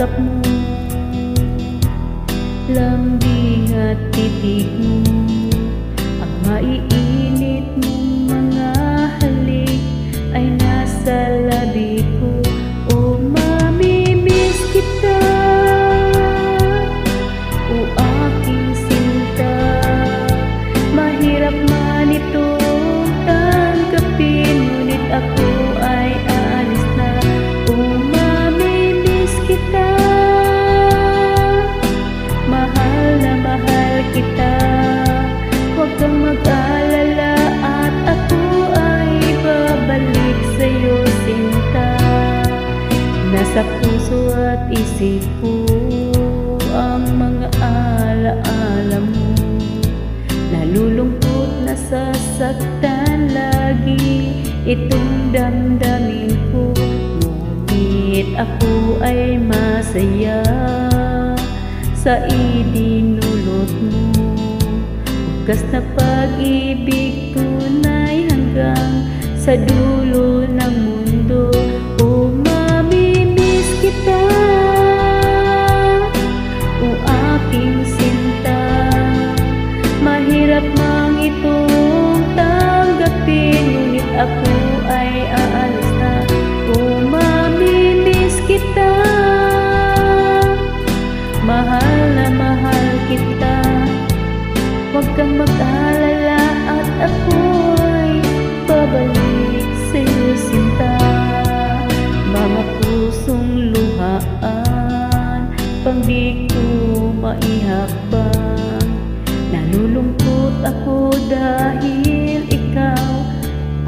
yakap mo, lambing at titig mo, ang maiinit mong mga halik ay nasa labi ko. O mamimiss kita, o aking sinta, mahirap man itong tanggapin, ngunit ako ay aalis na. O mamimiss kita, mahal na mahal kita, huwag kang mag-alala at ako ay babalik sa'yo, sinta. Nasa puso at isip ko ang mga alaala mo, nalulungkot, nasasaktan lagi itong damdamin ko, ngunit ako ay masaya sa idinulot mo. Wagas na pag-ibig, tunay hanggang sa dulo ng mundo. O mamimiss kita, o aking sinta, mahirap mang itong tanggapin, ngunit ako ay aalis na. O mamimiss kita, mahal na mahal kita, huwag kang mag-alala at ako ay babalik sa'yo, sinta. Mga pusong luhaan, pang di ko maihakbang, nalulungkot ako dahil ikaw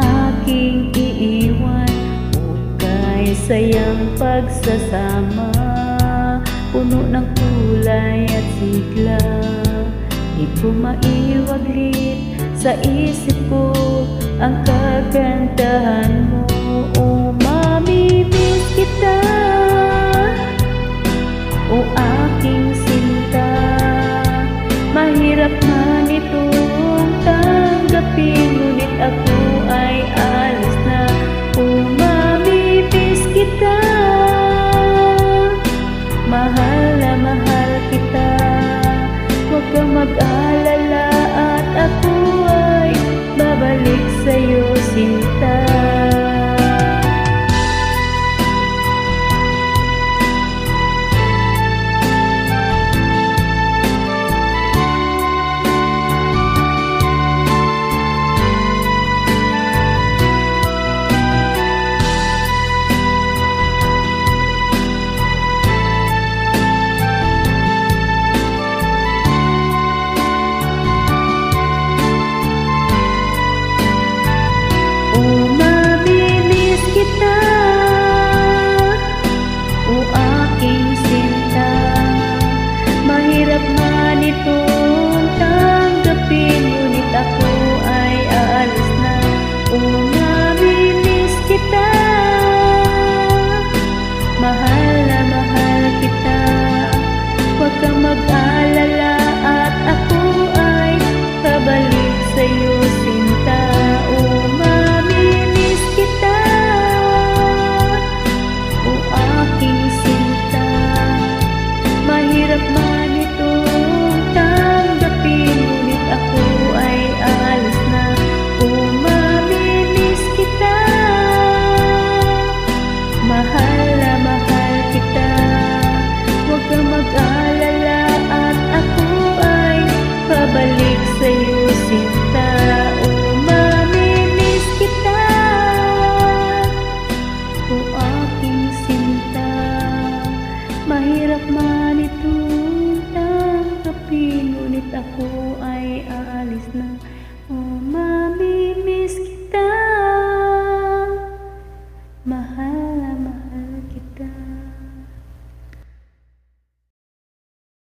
aking iiwan. Huwag sayang pagsasama, puno ng kulay at sigla, di ko maiwaglit sa isip ko ang kagandahan mo. O mamimiss kita, o aking sinta, mahirap man itong tanggapin, ngunit ako ay alis na. O mamimiss kita, mahal na mahal kita, huwag kang mag-alala at ako ay babalik sa'yo, sinta. O aking sinta, mahirap man itong tanggapin, ngunit ako ay aalis na. O mamimiss kita, mahal na mahal kita, huwag kang mag-alala at ako ay babalik sa'yo, sinta. O mamimiss kita, o aking sinta, mahirap man itong tanggapin, ngunit ako ay aalis na. O mamimiss kita, mahal na mahal kita, huwag kang mag-alala at ako ay babalik sa'yo, sinta. O mamimiss kita, o aking sinta, mahirap man itong tanggapin, ngunit ako ay aalis na. O mamimiss kita, mahal na mahal